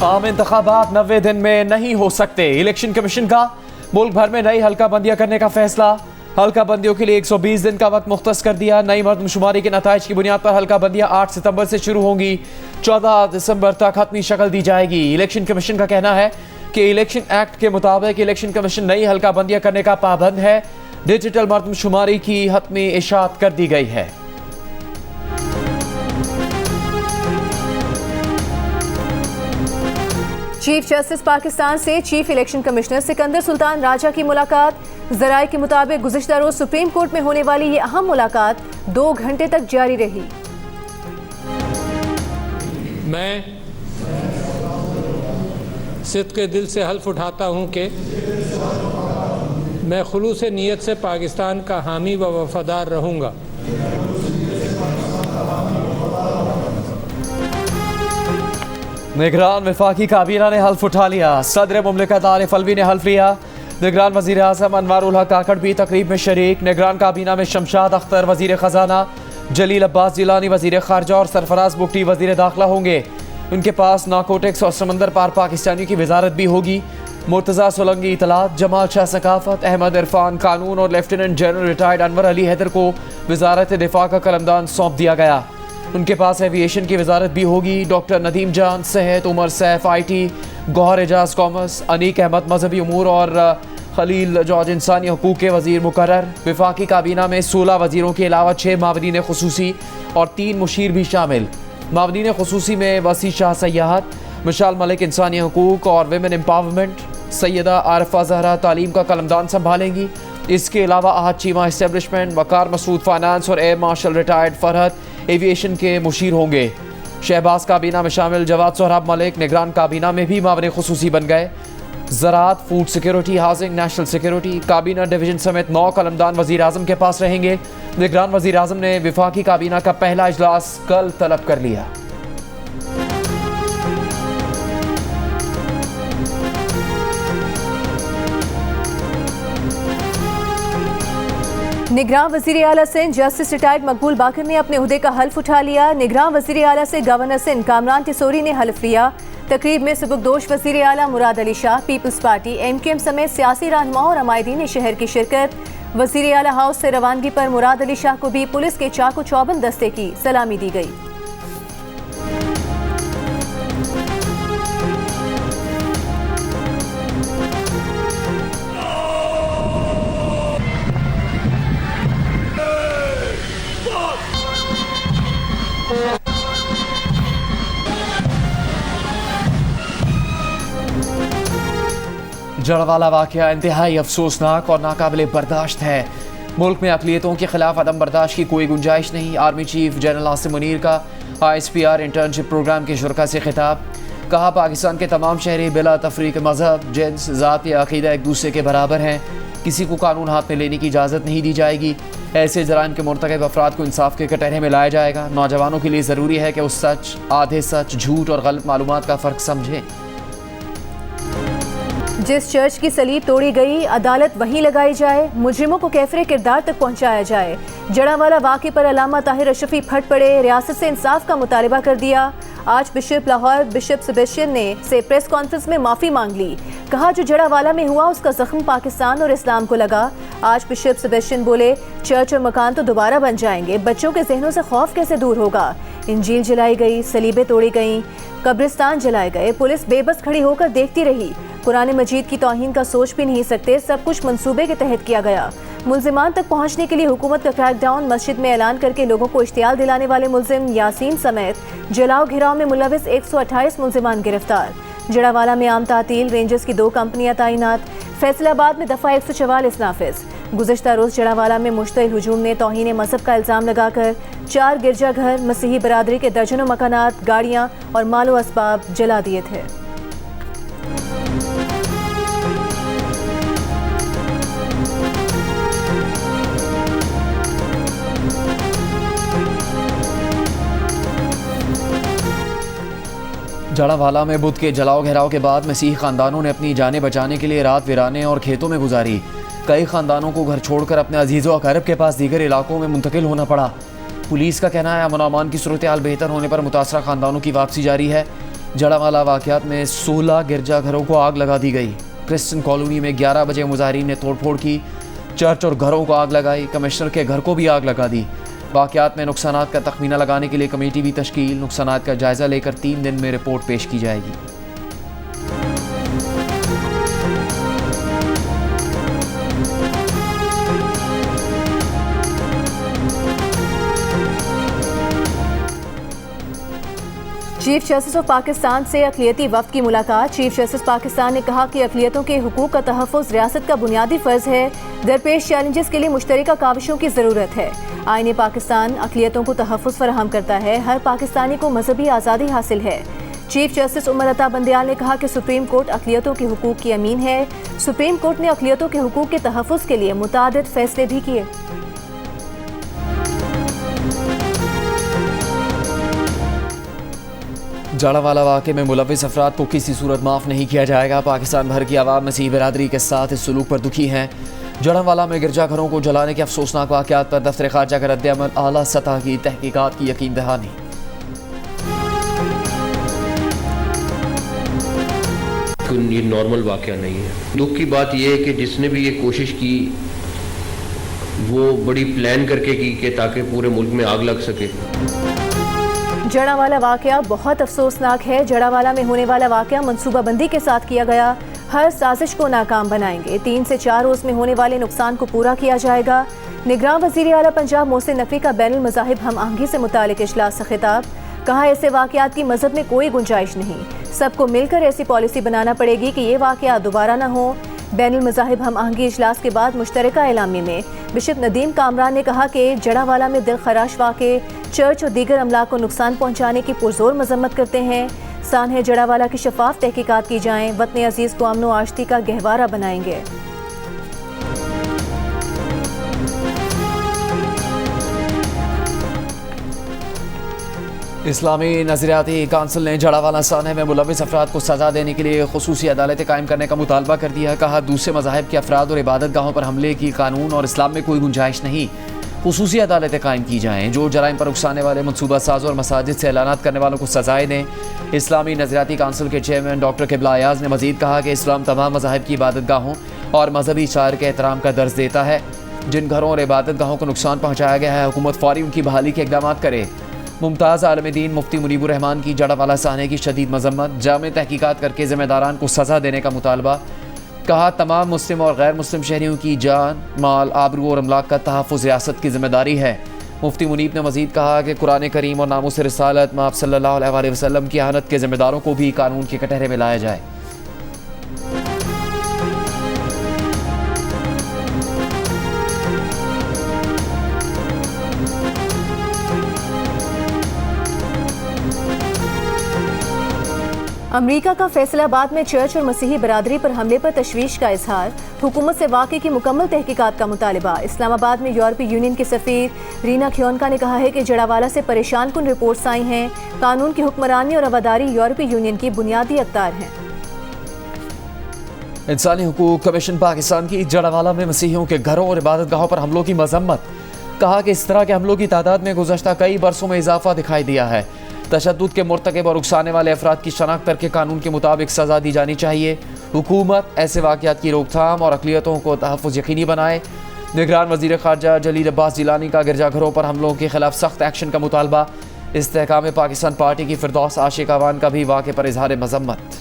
आम इंतखाबात 90 दिन में नहीं हो सकते। इलेक्शन कमीशन का मुल्क भर में नई हल्का बंदियां करने का फैसला। हल्का बंदियों के लिए 120 दिन का वक्त मुख्तस कर दिया। नई मरदमशुमारी के नताइज की बुनियाद पर हल्का बंदियां 8 सितंबर से शुरू होंगी, 14 दिसंबर तक हतमी शक्ल दी जाएगी। इलेक्शन कमीशन का कहना है कि इलेक्शन एक्ट के मुताबिक इलेक्शन कमीशन नई हल्का बंदियां करने का पाबंद है। डिजिटल मरदमशुमारी की हतमी इशाअत कर दी गई है। चीफ जस्टिस पाकिस्तान से chief election commissioner Sikandar Sultan Raja की मुलाकात। जराये के मुताबिक गुज़िश्ता रोज सुप्रीम कोर्ट में होने वाली ये अहम मुलाकात 2 घंटे तक जारी रही। मैं सिद्क़े दिल से हल्फ उठाता हूँ कि मैं खुलूस नीयत से पाकिस्तान का हामी व वफादार रहूँगा। निगरान वफाकी काबीना ने हल्फ उठा लिया। सदर मुमलिकत आरिफ अलवी ने हल्फ लिया। निगरान वज़ीर आज़म अनवारुल हक काकड़ भी तकरीब में शरीक। निगरान काबीना में शमशाद अख्तर वज़ीर ख़जाना, जलील अब्बास जिलानी वज़ीर ख़ारजा और सरफराज बुगटी वज़ीर दाखिला होंगे। उनके पास नारकोटिक्स और समंदर पार पाकिस्तानियों की वजारत भी होगी। मुर्तज़ा सोलंकी इतलात, जमाल शाह सकाफत, अहमद इरफान कानून और lieutenant general retired Anwar Ali Haider को वजारत दिफा का कलमदान सौंप दिया गया। उनके पास एविएशन की वजारत भी होगी। डॉक्टर नदीम जान सेहत, उमर सैफ IT, गौहर एजाज कॉमर्स, अनीक अहमद मजहबी उमूर और खलील जॉर्ज इंसानी हकूक़ के वज़ीर मुकर्रर। वफाकी काबीना में 16 वज़ीरों के अलावा 6 मावदीन खुसूसी और 3 मुशीर भी शामिल। मावदीन खुसूसी में वसी शाह सयाहत, मिशाल मलिक इंसानी हकूक़ और विमेन एम्पावरमेंट, सैयदा आरफा जहरा तालीम का कलमदान संभालेंगी। इसके अलावा आहद चीमा इस्टेब्लिशमेंट, वकार मसूद फाइनेंस और air marshal retired Farhat aviation के मुशीर होंगे। शहबाज काबीना में शामिल जवाद सोहराब मलिक निगरान काबीना में भी मावरे खुसूसी बन गए। ज़राअत, food security, housing, national security, काबीना डिवीजन समेत 9 कलमदान वज़ीर आज़म के पास रहेंगे। निगरान वज़ीर आज़म ने वफाकी काबीना का पहला इजलास कल तलब कर लिया। निगरान वज़ीर आला सिंध जस्टिस रिटायर्ड मकबूल बाकर ने अपने उहदे का हल्फ उठा लिया। निगरान वज़ीर आला से गवर्नर सिंध कामरान टिसोरी ने हल्फ लिया। तकरीब में सुबुकदोश वज़ीर आला Murad Ali Shah, Peoples Party MQM समेत सियासी रहनुमा और अमायदीन शहर की शिरकत। वज़ीर आला हाउस से रवानगी पर मुराद अली शाह को भी पुलिस के चाकू चौबंद दस्ते की सलामी दी गई। जड़वाला वाक़या इंतहाई अफसोसनाक और नाकाबिले बर्दाश्त है। मुल्क में अक़लियतों के खिलाफ अदम बर्दाश्त की कोई गुंजाइश नहीं। Army chief general Asim Munir का ISPR इंटर्नशिप प्रोग्राम के शुरका से खिताब। कहा, पाकिस्तान के तमाम शहरी बिला तफरीक मजहब, जिन्स, ज़ात या अक़ीदा एक दूसरे के बराबर हैं। किसी को कानून हाथ में लेने की इजाज़त नहीं दी जाएगी। ऐसे जराइम के मुर्तकब अफराद को इंसाफ के कटहरे में लाया जाएगा। नौजवानों के लिए ज़रूरी है कि उस सच, आधे सच, झूठ और गलत मालूमात का फ़र्क समझें। जिस चर्च की सलीब तोड़ी गई, अदालत वहीं लगाई जाए, मुजरिमों को कैफरे किरदार तक पहुंचाया जाए। जड़ावाला वाक़े पर अलामा ताहिर अशरफी फट पड़े, रियासत से इंसाफ का मुतालबा कर दिया। आज बिशप लाहौर बिशप सेबेस्टियन ने से प्रेस कॉन्फ्रेंस में माफ़ी मांग ली। कहा, जो जड़ावाला में हुआ उसका जख्म पाकिस्तान और इस्लाम को लगा। आज बिशप सेबेस्टियन बोले, चर्च और मकान तो दोबारा बन जाएंगे, बच्चों के जहनों से खौफ कैसे दूर होगा। इंजील जलाई गई, सलीबें तोड़ी गईं, कब्रिस्तान जलाए गए, पुलिस बेबस खड़ी होकर देखती रही। कुरान मजीद की तौहीन का सोच भी नहीं सकते, सब कुछ मंसूबे के तहत किया गया। मुल्जिमान तक पहुंचने के लिए हुकूमत का क्रैकडाउन, मस्जिद में ऐलान करके लोगों को इश्तियाल दिलाने वाले मुल्जिम यासीन समेत जलाओ घिराव में मुलविस 128 मुल्जिमान गिरफ्तार। जड़ावाला में आम तातील, रेंजर्स की 2 कंपनियां तैनात। फैसलाबाद में दफ़ा 144 नाफिज। गुज़िश्ता रोज़ जड़ावाला में मुश्तइल हुजूम ने तौहीन मज़हब का इल्ज़ाम लगाकर 4 गिरजाघर, मसीही बरादरी के दर्जनों मकानात, गाड़ियाँ और मालो असबाब जला दिए थे। जड़ावाला में बुत के जलाओ घेराव के बाद मसीही ख़ानदानों ने अपनी जानें बचाने के लिए रात वीराने और खेतों में गुजारी। कई ख़ानदानों को घर छोड़कर अपने अजीज़ों अक़ारिब के पास दीगर इलाकों में मुंतकिल होना पड़ा। पुलिस का कहना है, अमन अमान की सूरत हाल बेहतर होने पर मुतासरा ख़ानदानों की वापसी जारी है। जड़ावाला वाक़यात में 16 गिरजाघरों को आग लगा दी गई। क्रिश्चियन कॉलोनी में 11 बजे मुजाहिरीन ने तोड़फोड़ की, चर्च और घरों को आग लगाई, कमिश्नर के घर को भी आग लगा दी। वाक़यात में नुकसानात का तखमीना लगाने के लिए कमेटी भी तश्कील, नुकसानात का जायज़ा लेकर 3 दिन में रिपोर्ट पेश की जाएगी। चीफ जस्टिस ऑफ पाकिस्तान से अक़लियती वफ़द की मुलाकात। चीफ जस्टिस पाकिस्तान ने कहा कि अक़लियतों के हुकूक़ का तहफ़्फ़ुज़ रियासत का बुनियादी फ़र्ज़ है। दरपेश चैलेंजेस के लिए मुश्तरका काविशों की ज़रूरत है। आईन पाकिस्तान अक़लियतों को तहफ़्फ़ुज़ फराहम करता है। हर पाकिस्तानी को मजहबी आज़ादी हासिल है। चीफ जस्टिस उमर अता बंदियाल ने कहा कि सुप्रीम कोर्ट अक़लियतों के हुकूक़ की अमीन है। सुप्रीम कोर्ट ने अक़लियतों के हुकूक़ के तहफ़्फ़ुज़ के लिए मुतादिद फ़ैसले भी किए। जड़ावाला वाक़े में मुलविस अफराद को किसी सूरत माफ़ नहीं किया जाएगा। पाकिस्तान भर की आवाम मसीह बिरादरी के साथ इस सलूक पर दुखी हैं। जड़ावाला में गिरजाघरों को जलाने के अफसोसनाक वाक़यात पर दफ्तर ख़ारजा का रद्द-ए-अमल, आला सतह की तहकीकात की यकीन दहानी। ये नॉर्मल वाक़या नहीं है। दुख की बात यह है कि जिसने भी ये कोशिश की वो बड़ी प्लान करके की कि ताकि पूरे मुल्क में आग लग सके। जड़ावाला वाक़या बहुत अफसोसनाक है। जड़ावाला में होने वाला वाक़या मनसूबाबंदी के साथ किया गया। हर साजिश को नाकाम बनाएंगे। 3 से 4 रोज़ में होने वाले नुकसान को पूरा किया जाएगा। निगरान वज़ीर आला पंजाब मोहसिन नकवी का बैनुल मज़ाहिब हम आहंगी से मुतालिक इजलास से खिताब। कहा, ऐसे वाक़यात की मज़हब में कोई गुंजाइश नहीं। सबको मिलकर ऐसी पॉलिसी बनाना पड़ेगी कि ये वाक़या दोबारा न हो। बैनुल मज़ाहिब हम आहंगी इजलास के बाद मुश्तरका एलामी में बिशप नदीम कामरान ने कहा कि जड़ावाला में दिल खराश वाक़े चर्च और दीगर अमलाक को नुकसान पहुँचाने की पुरजोर मजम्मत करते हैं। सानहे जड़ावाला की शफाफ तहकीकात की जाएँ। वतन अजीज़ को अमन व आश्ती का गहवारा बनाएंगे। इस्लामी नज़रियाती काउंसिल ने जड़ावाला सानहे में मुलविस अफराद को सज़ा देने के लिए खुसूसी अदालतें कायम करने का मुतालबा कर दिया। कहा, दूसरे मज़ाहिब के अफराद और इबादत गाहों पर हमले की कानून और इस्लाम में कोई गुंजाइश नहीं। खुसूसी अदालतें कायम की जाएँ जो जराइम पर उकसाने वाले मनसूबा साज और मसाजिद से ऐलानात करने वालों को सजाएँ दें। इस्लामी नज़रियाती काउंसिल के चेयरमैन डॉक्टर किबला अयाज ने मज़ीद कहा कि इस्लाम तमाम मज़ाहिब की इबादत गाहों और मजहबी शायर के एहतराम का दर्ज देता है। जिन घरों और इबादत गाहों को नुकसान पहुँचाया गया है, हुकूमत फौरी उनकी बहाली के इक़दाम करे। मुमताज़ आलम-ए-दीन मुफ्ती मुनीबुर रहमान की जड़ावाला सानहे की शदीद मजम्मत, जामे तहकीकात करके ज़िम्मेदारान को सज़ा देने का मुतालबा। कहा, तमाम मुस्लिम और गैर मुस्लिम शहरियों की जान, माल, आबरू और अमलाक का तहफ़्फ़ुज़ रियासत की ज़िम्मेदारी है। मुफ्ती मुनीब ने मज़ीद कहा कि कुरान करीम और नामूस रिसालत माप सल्लल्लाहु अलैहि वसल्लम की आनत के ज़िम्मेदारों को भी कानून के कटहरे में लाया जाए। अमरीका का फैसलाबाद में चर्च और मसीही बरादरी पर हमले पर तशवीश का इजहार। हुकूमत से वाक़े की मुकम्मल तहकीकात का मुतालबा। इस्लामाबाद में यूरोपीय यूनियन की सफ़ीर रीना ख्योनका ने कहा है कि जड़ावाला से परेशान कुन रिपोर्ट्स आई हैं। कानून की हुक्मरानी और रवादारी यूरोपीय यूनियन की बुनियादी अख्तियार हैं। इंसानी हुकूक कमीशन पाकिस्तान की जड़ावाला में मसीहियों के घरों और इबादत गाहों पर हमलों की मजम्मत। कहा कि इस तरह के हमलों की तादाद में गुज़श्ता कई बरसों में इजाफा दिखाई दिया है। तशद्दुद के मुर्तकिब और उकसाने वाले अफराद की शनाख्त करके कानून के मुताबिक सज़ा दी जानी चाहिए। हुकूमत ऐसे वाक़यात की रोकथाम और अक़लियतों को तहफ़्फ़ुज़ यकीनी बनाए। निगरान वज़ीर ख़ारजा जलील अब्बास जिलानी का गिरजाघरों पर हमलों के खिलाफ सख्त एक्शन का मुतालबा। इस्तेहकाम पाकिस्तान पार्टी की फिरदौस आशिक अवान का भी वाक़े पर इजहार मज़म्मत।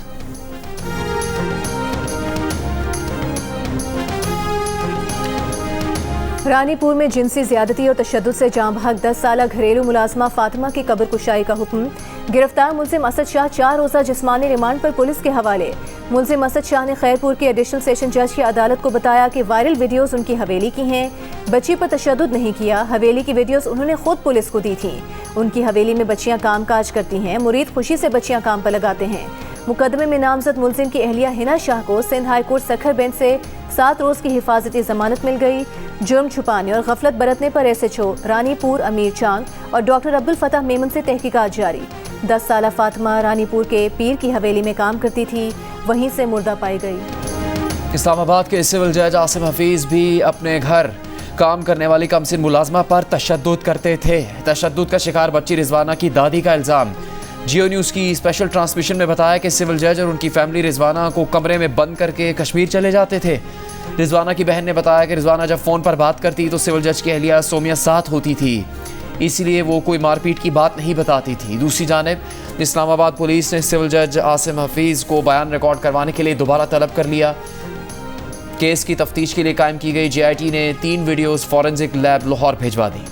रानीपुर में जिनसी ज़्यादती और तशद्दुद से जाँ बहक 10 साला घरेलू मुलाजमा फातिमा की कब्र कुशाई का हुक्म। गिरफ्तार मुलजिम असद शाह 4 रोज़ा जिस्मानी रिमांड पर पुलिस के हवाले। मुलजिम असद शाह ने खैरपुर के एडिशनल सेशन जज की अदालत को बताया कि वायरल वीडियोज़ उनकी हवेली की हैं। बच्ची पर तशद्दुद नहीं किया। हवेली की वीडियोज़ उन्होंने खुद पुलिस को दी थी। उनकी हवेली में बच्चियाँ काम काज करती हैं। मुरीद खुशी से बच्चियाँ काम पर लगाते हैं। मुकदमे में नामजद मुलजिम की अहलिया हिना शाह को Sindh high court Sukkur bench से 7 रोज़ की हिफाजती ज़मानत मिल गई। जुर्म छुपाने और गफलत बरतने पर SHO रानीपुर अमीर चांद और डॉक्टर अब्दुल फताह मेमन से तहकीकात जारी। 10 साला फातिमा रानीपुर के पीर की हवेली में काम करती थी, वहीं से मुर्दा पाई गई। इस्लामाबाद के सिविल जज आसिम हफीज़ भी अपने घर काम करने वाली कमसिन मुलाजमा पर तशद्दुद करते थे। तशद्दुद का शिकार बच्ची रिजवाना की दादी का इल्ज़ाम। जियो न्यूज़ की स्पेशल ट्रांसमिशन में बताया कि सिविल जज और उनकी फैमिली रिजवाना को कमरे में बंद करके कश्मीर चले जाते थे। रिजवाना की बहन ने बताया कि रिजवाना जब फ़ोन पर बात करती तो सिविल जज की अहलिया सोमिया साथ होती थी, इसलिए वो कोई मारपीट की बात नहीं बताती थी। दूसरी जानिब इस्लामाबाद पुलिस ने सिविल जज आसिम हफीज़ को बयान रिकॉर्ड करवाने के लिए दोबारा तलब कर लिया। केस की तफ्तीश के लिए कायम की गई JIT ने 3 वीडियोज़ फॉरेंसिक लैब लाहौर भिजवा दी।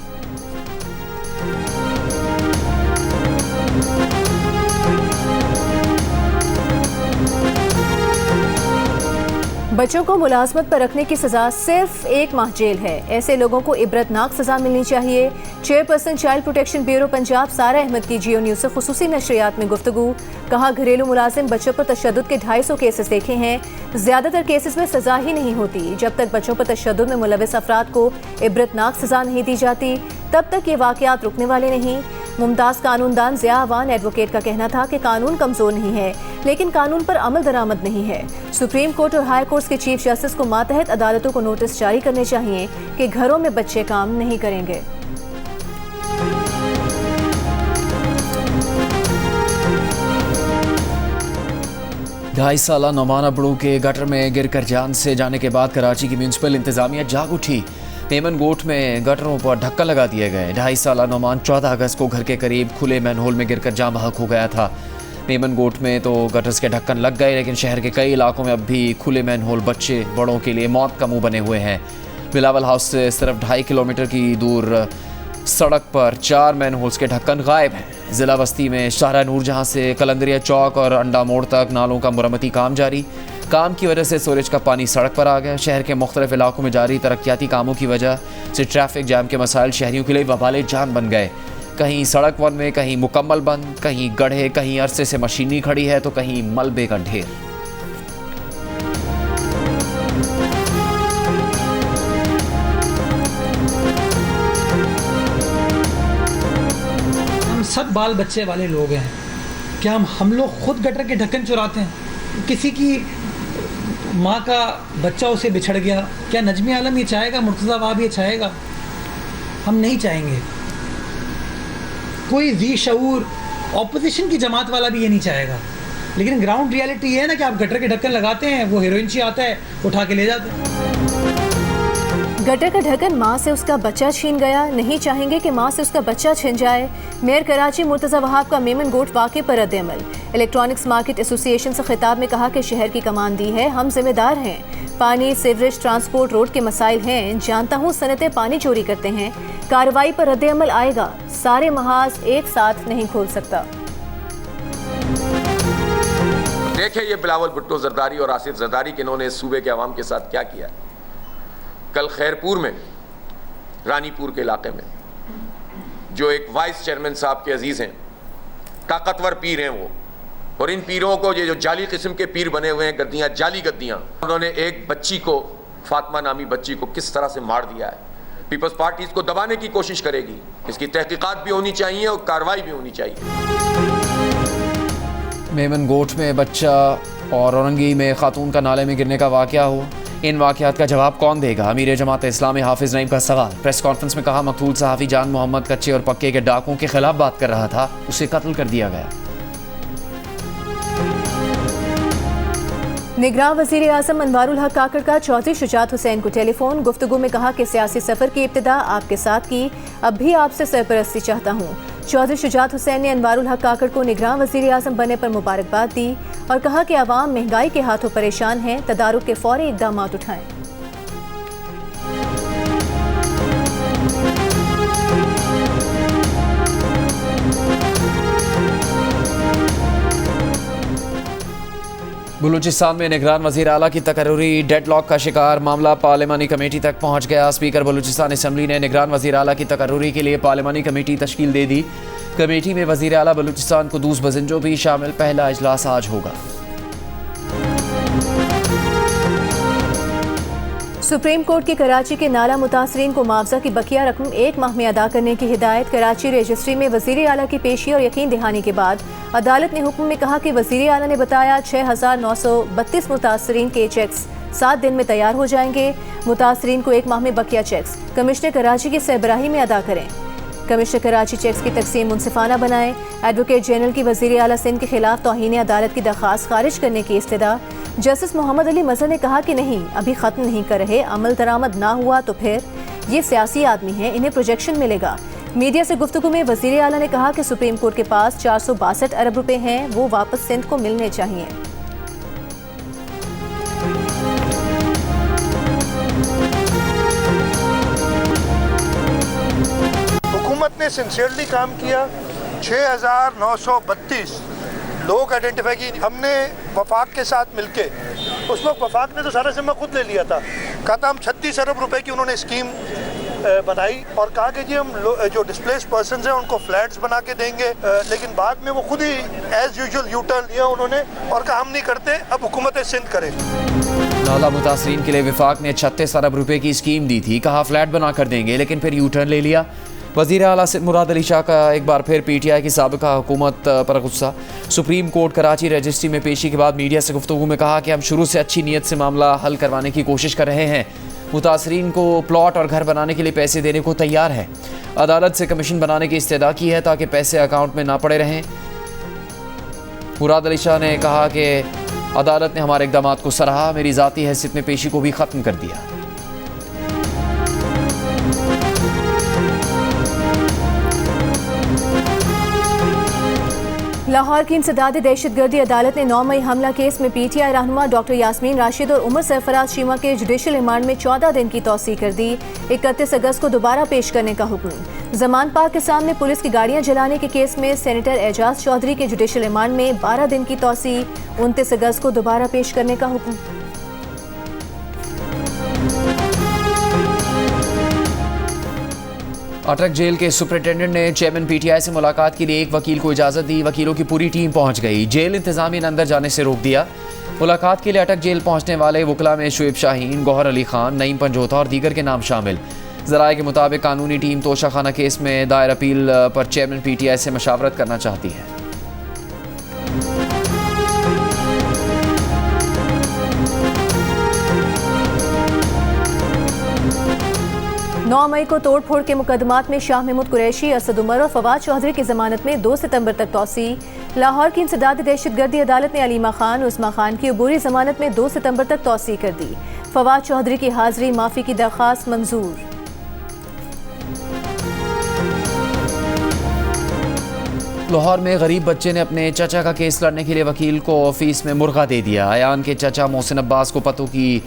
बच्चों को मुलाजमत पर रखने की सजा सिर्फ 1 माह जेल है। ऐसे लोगों को इबरतनाक सजा मिलनी चाहिए। Chairperson child protection bureau Punjab सारा अहमद की जियो न्यूज़ से खुसूसी नशरियात में गुफ्तगू। कहा, घरेलू मुलाजिम बच्चों पर तशद्दुद के 250 केसेस देखे हैं। ज़्यादातर केसेस में सजा ही नहीं होती। जब तक बच्चों पर तशद्दुद में मुलविस अफराद को इबरतनाक सजा नहीं दी जाती, तब तक ये वाक़यात रुकने वाले नहीं। मुमताज़ कानूनदान ज़िया अवान एडवोकेट का कहना था कि कानून कमज़ोर नहीं है, लेकिन कानून पर अमल दरामद नहीं है। सुप्रीम कोर्ट और हाई कोर्ट के चीफ जस्टिस को मातहत अदालतों को नोटिस जारी करने चाहिए कि घरों में बच्चे काम नहीं करेंगे। ढाई साला नौमान अबड़ू के गटर में गिरकर जान से जाने के बाद कराची की म्यूनसिपल इंतजामिया जाग उठी। मेमन गोट में गटरों पर ढक्कन लगा दिए गए। 2.5 साला नौमान 14 अगस्त को घर के करीब खुले मैनहोल में गिरकर जाम बहक हो गया था। मेमन गोट में तो गटर्स के ढक्कन लग गए, लेकिन शहर के कई इलाकों में अब भी खुले मैनहोल बच्चे बड़ों के लिए मौत का मुंह बने हुए हैं। बिलावल हाउस से सिर्फ 2.5 किलोमीटर की दूर सड़क पर 4 मैनहोल्स के ढक्कन गायब हैं। ज़िला बस्ती में शाहरा नूरजहां से कलंदरिया चौक और अंडा मोड़ तक नालों का मुरम्मती काम जारी। काम की वजह से सीवरेज का पानी सड़क पर आ गया। शहर के मुख्तलिफ इलाकों में जारी तरक्याती कामों की वजह से ट्रैफिक जाम के मसाइल शहरियों के लिए वबाले जान बन गए। कहीं सड़क वन में, कहीं मुकम्मल बंद, कहीं गड्ढे, कहीं अरसे से मशीनी खड़ी है तो कहीं मलबे का ढेर। हम सब बाल बच्चे वाले लोग हैं। क्या हम लोग खुद गटर के ढक्कन चुराते हैं? किसी की माँ का बच्चा उसे बिछड़ गया, क्या नजमी आलम ये चाहेगा? मुर्तज़ा वाब ये चाहेगा? हम नहीं चाहेंगे। कोई जी शऊर ऑपोजिशन की जमात वाला भी ये नहीं चाहेगा। लेकिन ग्राउंड रियलिटी ये है ना कि आप गटर के ढक्कन लगाते हैं, वो हेरोइन आता है, उठा के ले जाते हैं। गटर का ढक्कन माँ से उसका बच्चा छीन गया, नहीं चाहेंगे कि माँ से उसका बच्चा छिन जाए। मेयर कराची मुर्तज़ा वहाब का मेमन गोट वाक़े पर रद्द-ए-अमल। इलेक्ट्रॉनिक्स मार्केट एसोसिएशन से खिताब में कहा कि शहर की कमान दी है, हम जिम्मेदार हैं। पानी, सीवरेज, ट्रांसपोर्ट, रोड के मसाइल हैं। जानता हूँ सनतें पानी चोरी करते हैं। कार्रवाई पर रद्द-ए-अमल आएगा। सारे महाज एक साथ नहीं खोल सकता। देखें ये बिलावल भुट्टो जरदारी और आसिफ जरदारी के इन्होंने सूबे के अवाम के साथ क्या किया। कल खैरपुर में, रानीपुर के इलाके में, जो एक वाइस चेयरमैन साहब के अजीज़ हैं, ताकतवर पीर हैं वो, और इन पीरों को ये जो जाली किस्म के पीर बने हुए हैं, गद्दियाँ, जाली गद्दियाँ, उन्होंने एक बच्ची को, फातिमा नामी बच्ची को किस तरह से मार दिया है। पीपल्स पार्टी इसको दबाने की कोशिश करेगी। इसकी तहकीकात भी होनी चाहिए और कार्रवाई भी होनी चाहिए। मेमन गोट में बच्चा और औरंगी में खातून का नाले में गिरने का वाक़या हुआ। इन वाक़यात का जवाब कौन देगा? अमीर जमात इस्लामी हाफिज़ नईम का सवाल। प्रेस कॉन्फ्रेंस में कहा, मकतूल सहाफ़ी जान मोहम्मद कच्चे और पक्के के डाकुओं के खिलाफ बात कर रहा था, उसे कत्ल कर दिया गया। निगरान वज़ीर आज़म अनवारुल हक काकड़ का चौधरी शुजात हुसैन को टेलीफोन। गुफ्तगू में कहा कि सियासी सफ़र की इब्तिदा आपके साथ की, अब भी आपसे सरपरस्ती चाहता हूँ। चौधरी शुजात हुसैन ने अनवारुल हक काकड़ को निगरान वज़ीर आज़म बनने पर मुबारकबाद दी और कहा कि आवाम महंगाई के हाथों परेशान है, तदारुक के फौरी इक़दाम उठाएं। बलूचिस्तान में निगरान वज़ीर आला की तकर्रुरी डेडलॉक का शिकार मामला पार्लिमानी कमेटी तक पहुंच गया। स्पीकर बलूचिस्तान असम्बली ने निगरान वज़ीर आला की तकर्रुरी के लिए पार्लिमानी कमेटी तश्कील दे दी। कमेटी में वज़ीर आला बलूचिस्तान कुदूस बजिंजो भी शामिल। पहला इजलास आज होगा। सुप्रीम कोर्ट की कराची के नाला मुतासरीन को मुआवजा की बकिया रकम 1 माह में अदा करने की हिदायत। कराची रजिस्ट्री में वज़ीर आला की पेशी और यकीन दहानी के बाद अदालत ने हुक्म में कहा कि वज़ीर आला ने बताया 6,932 मुतासरीन के चेक्स 7 दिन में तैयार हो जाएंगे। मुतासरीन को 1 माह में बकिया चेक्स कमिश्नर कराची की सरबराही में अदा करें। कमिश्नर कराची चेक्स की तकसीम मुनसिफाना बनाए। एडवोकेट जनरल की वज़ीर आला सिंध के खिलाफ तौहीन अदालत की दरख्वास्त खारिज करने की इस्तदा। जस्टिस मोहम्मद अली मजहर ने कहा कि नहीं, अभी ख़त्म नहीं कर रहे, अमल दरामद ना हुआ तो फिर ये सियासी आदमी हैं, इन्हें प्रोजेक्शन मिलेगा। मीडिया से गुफ्तगू में वज़ीर आला ने कहा कि सुप्रीम कोर्ट के पास 462 अरब रुपए हैं, वो वापस सिंध को मिलने चाहिए। हुकूमत ने सिंसियरली काम किया। 6,932 लोग आइडेंटिफाई की। हमने वफाक के साथ मिलके, उस वक्त वफाक ने तो सारा जिम्मा खुद ले लिया था। कहा था हम 36 अरब रुपए की उन्होंने स्कीम बनाई और कहा कि जी हम जो डिस्प्लेस पर्सन हैं उनको फ्लैट्स बना के देंगे, लेकिन बाद में वो खुद ही एज यूजुअल यू टर्न लिया उन्होंने और कहा हम नहीं करते, अब हुकूमत सिंध करे। नाला मुतासरीन के लिए विफाक ने 36 अरब रुपए की स्कीम दी थी, कहा फ्लैट बना कर देंगे, लेकिन फिर यू टर्न ले लिया। वज़ीर आला सिंध मुराद अली शाह का एक बार फिर PTI की साबिका हुकूमत पर गुस्सा। सुप्रीम कोर्ट कराची रजिस्ट्री में पेशी के बाद मीडिया से गुफ्तगू में कहा कि हम शुरू से अच्छी नीयत से मामला हल करवाने की कोशिश कर रहे हैं, मुतासरीन को प्लॉट और घर बनाने के लिए पैसे देने को तैयार है। अदालत से कमीशन बनाने की इस्तदा की है ताकि पैसे अकाउंट में ना पड़े रहें। मुराद अली शाह ने कहा कि अदालत ने हमारे इक़दाम को सराहा, मेरी ज़ाती हैसियत में पेशी को भी ख़त्म कर दिया। लाहौर की इंसदादी दहशतगर्दी अदालत ने 9 मई हमला केस में PTI रहनुमा डॉक्टर यास्मीन राशिद और उमर सरफराज शीमा के जुडिशल रिमांड में 14 दिन की तौसीह कर दी। 31 अगस्त को दोबारा पेश करने का हुक्म। जमान पार्क के सामने पुलिस की गाड़ियां जलाने के केस में सेनेटर एजाज चौधरी के जुडिशल रिमांड में 12 दिन की तौसीह। 29 अगस्त को दोबारा पेश करने का हुक्म। अटक जेल के सुपरिटेंडेंट ने चेयरमैन PTI से मुलाकात के लिए एक वकील को इजाज़त दी। वकीलों की पूरी टीम पहुंच गई। जेल इंतजामिया ने अंदर जाने से रोक दिया। मुलाकात के लिए अटक जेल पहुंचने वाले वकला में शुएब शाहीन, गौहर अली खान, नईम पंजोता और दीगर के नाम शामिल। ज़राए के मुताबिक कानूनी टीम तोशा खाना केस में दायर अपील पर चेयरमैन PTI से मशावरत करना चाहती है। 9 मई को तोड़ फोड़ के मुकदमात में शाह महमूद कुरैशी, असद उमर और फवाद चौधरी की जमानत में 2 सितंबर तक तौसीह। लाहौर की इंसदादी दहशतगर्दी अदालत ने अलीमा खान, उस्मा खान की अबूरी जमानत में 2 सितंबर तक तौसीह कर दी। फवाद चौधरी की हाजिरी माफी की दरख्वास्त मंजूर। लाहौर में गरीब बच्चे ने अपने चाचा का केस लड़ने के लिए वकील को ऑफिस में मुर्गा दे दिया। अयान के चाचा मोहसिन अब्बास को पतों की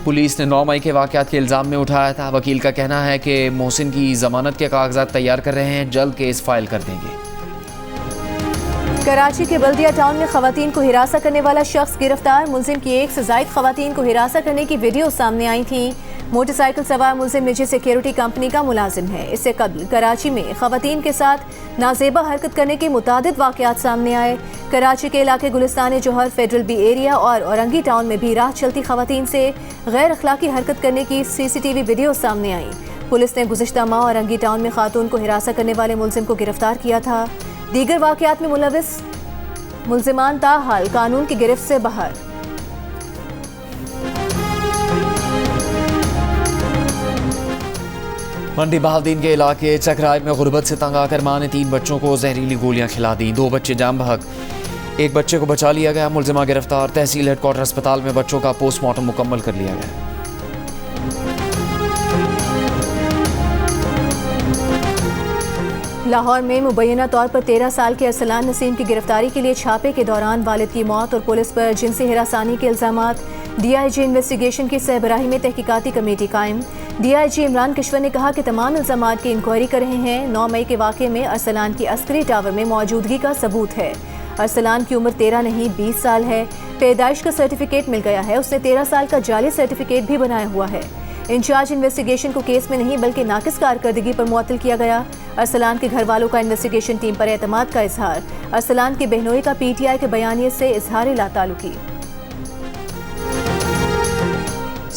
पुलिस ने 9 मई के वाक़यात के इल्ज़ाम में उठाया था। वकील का कहना है कि मोहसिन की ज़मानत के कागजात तैयार कर रहे हैं, जल्द केस फाइल कर देंगे। कराची के बल्दिया टाउन में खवातीन को हिरासा करने वाला शख्स गिरफ्तार। मुलजिम की 1 से ज़ायद खवातीन को हिरासा करने की वीडियो सामने आई थी। मोटरसाइकिल सवार मुलजिम निजी सिक्योरिटी कंपनी का मुलाजिम है। इससे कबल कराची में खवातीन के साथ नाजेबा हरकत करने के मुतादिद वाक़यात सामने आए। कराची के इलाके गुलिस्तान जौहर, फेडरल बी एरिया और औरंगी टाउन में भी राह चलती खवातीन से गैर अखलाकी हरकत करने की CCTV वीडियो सामने आई। पुलिस ने गुज़िश्ता माह औरंगी टाउन में खातून को हिरासा करने वाले मुलजिम को गिरफ्तार किया था। दीगर वाक़यात में मुलविस मुलजिमान ताहाल कानून की गिरफ्त से बाहर। मंडी बहाउद्दीन के इलाके चकराय में गुर्बत से तंग आकर मां ने 3 बच्चों को जहरीली गोलियां खिला दी। 2 बच्चे जाम बहक, 1 बच्चे को बचा लिया गया। मुलजिमा गिरफ्तार। तहसील हेडक्वार्टर अस्पताल में बच्चों का पोस्टमार्टम मुकम्मल कर लिया गया। लाहौर में मुबैना तौर पर 13 साल के अरसलान नसीम की गिरफ्तारी के लिए छापे के दौरान वालिद की मौत और पुलिस पर जिनसी हिरासानी के इल्जामात। DIG इन्वेस्टिगेशन की सरबराही में तहकीकाती कमेटी कायम। DIG इमरान किश्वर ने कहा कि तमाम इल्जामात की इंक्वायरी कर रहे हैं। 9 मई के वाक़े में अरसलान की अस्करी टावर में मौजूदगी का सबूत है। अरसलान की उम्र 13 नहीं 20 साल है। पैदाइश का सर्टिफिकेट मिल गया है। उसने 13 साल का जाली सर्टिफिकेट भी बनाया हुआ है। इंचार्ज इन्वेस्टिगेशन को केस में नहीं बल्कि नाकिस कारकर्दगी पर मुअत्तल किया गया। अरसलान के घर वालों का इन्वेस्टिगेशन टीम पर एतमाद का इजहार। अरसलान की बहनोई का PTI के बयानिए से इजहार लाताल्लुकी।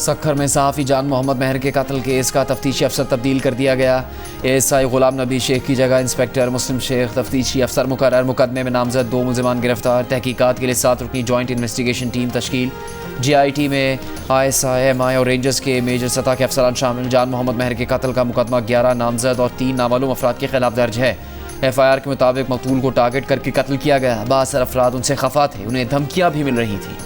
सक्खर में सहाफ़ी जान मोहम्मद महर के कत्ल केस का तफ्तीशी अफसर तब्दील कर दिया गया। एएसआई गुलाम नबी शेख की जगह इंस्पेक्टर मुस्लिम शेख तफ्तीशी अफसर मुकर्रर। मुकदमे में नामजद 2 मुलज़िमान गिरफ्तार। तहकीकात के लिए 7 रुकनी जॉइंट इन्वेस्टिगेशन टीम तश्कील। GIT में ISI, MI और रेंजर्स के मेजर सतह के अफसरान शामिल। जान मोहम्मद महर के कत्ल का मुकदमा 11 नामजद और 3 नामालूम अफराद के खिलाफ दर्ज है। FIR के मुताबिक मकतूल को टारगेट करके कत्ल किया गया। बासर अफराद उनसे खफा थे, उन्हें धमकियाँ भी मिल रही थी।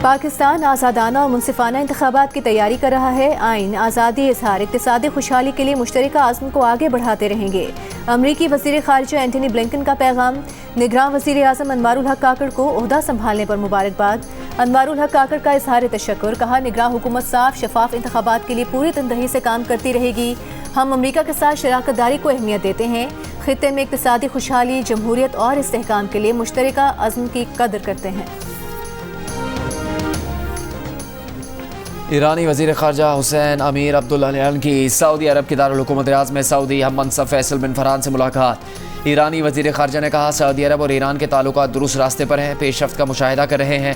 पाकिस्तान आज़ादाना और मुनसिफाना इंतखाबात की तैयारी कर रहा है। आइन, आज़ादी, इजहार, इक़्तिसादी खुशहाली के लिए मुश्तरका आज़म को आगे बढ़ाते रहेंगे। अमरीकी वज़ीर ख़ारिजा एंटनी ब्लिंकन का पैगाम। निगरान वज़ीर आज़म अनवारुल हक काकड़ को ओहदा संभालने पर मुबारकबाद। अनवारुल हक काकड़ का इजहार तशक्कुर। कहा, निगरान हुकूमत साफ शफाफ इंतखाबात के लिए पूरी तनदही से काम करती रहेगी। हम अमरीका के साथ शराकतदारी को अहमियत देते हैं। खित्ते में इक़्तिसादी खुशहाली, जमहूरियत और इस्तेहकाम के लिए मुश्तरका आज़म की कदर करते हैं। ईरानी वज़ीर ख़ारजा हुसैन अमीर अब्दुल्लाहियान की सऊदी अरब के दारुल हुकूमत रियाद में सऊदी हम मनसब फैसल बिन फरहान से मुलाकात। ईरानी वज़ीर ख़ारजा ने कहा, सऊदी अरब और ईरान के ताल्लुकात दुरुस्त रास्ते पर हैं, पेशरफ्त का मुशाहिदा कर रहे हैं।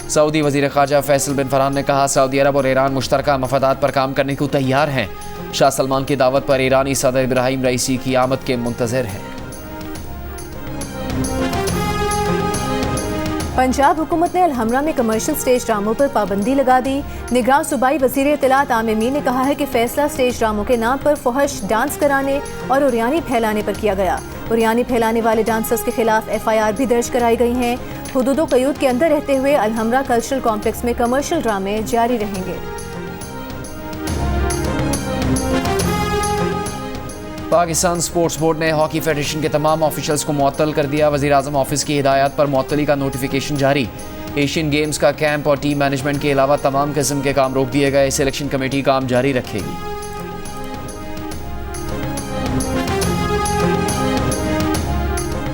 सऊदी वज़ीर ख़ारजा फैसल बिन फरहान ने कहा, सऊदी अरब और ईरान मुश्तरका मफादात पर काम करने को तैयार हैं। शाह सलमान की दावत पर ईरानी सदर इब्राहिम रईसी की आमद के मुंतज़िर हैं। पंजाब हुकूमत ने अलहमरा में कमर्शियल स्टेज ड्रामों पर पाबंदी लगा दी। निगरान सूबाई वज़ीर इत्तलात आमिर मीर ने कहा है कि फैसला स्टेज ड्रामों के नाम पर फहश डांस कराने और उरियानी फैलाने पर किया गया। उरियानी फैलाने वाले डांसर्स के खिलाफ FIR भी दर्ज कराई गई हैं। हुदूद क़यूद के अंदर रहते हुए अलहमरा कल्चरल कॉम्प्लेक्स में कमर्शियल ड्रामे जारी रहेंगे। पाकिस्तान स्पोर्ट्स बोर्ड ने हॉकी फेडरेशन के तमाम ऑफिशियल्स को मुअत्तल कर दिया। वज़ीर आज़म ऑफिस की हिदायत पर मुअत्तली का नोटिफिकेशन जारी। एशियन गेम्स का कैंप और टीम मैनेजमेंट के अलावा तमाम किस्म के काम रोक दिए गए। सिलेक्शन कमेटी काम जारी रखेगी।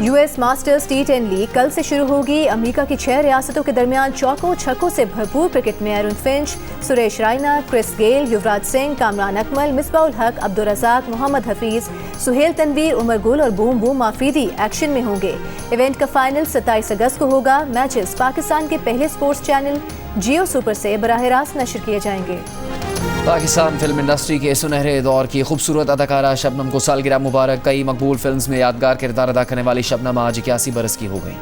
US मास्टर्स T10 लीग कल से शुरू होगी। अमेरिका की 6 रियासतों के दरमियान चौकों छक्कों से भरपूर क्रिकेट में Aaron Finch, Suresh Raina, Chris Gayle, Yuvraj Singh, Kamran Akmal, Misbahul Haq, Abdul Razzaq, Mohammad Hafeez, Suhail Tanveer, Umar Gul और बूम बूम आफरीदी एक्शन में होंगे। इवेंट का फाइनल 27 अगस्त को होगा। मैचेस पाकिस्तान के पहले स्पोर्ट्स चैनल जियो सुपर से बराह रास्त नशर किए जाएंगे। पाकिस्तान फिल्म इंडस्ट्री के सुनहरे दौर की खूबसूरत अदाकारा शबनम को सालगिरह मुबारक। कई मकबूल फिल्म्स में यादगार किरदार अदा करने वाली शबनम आज 81 बरस की हो गई।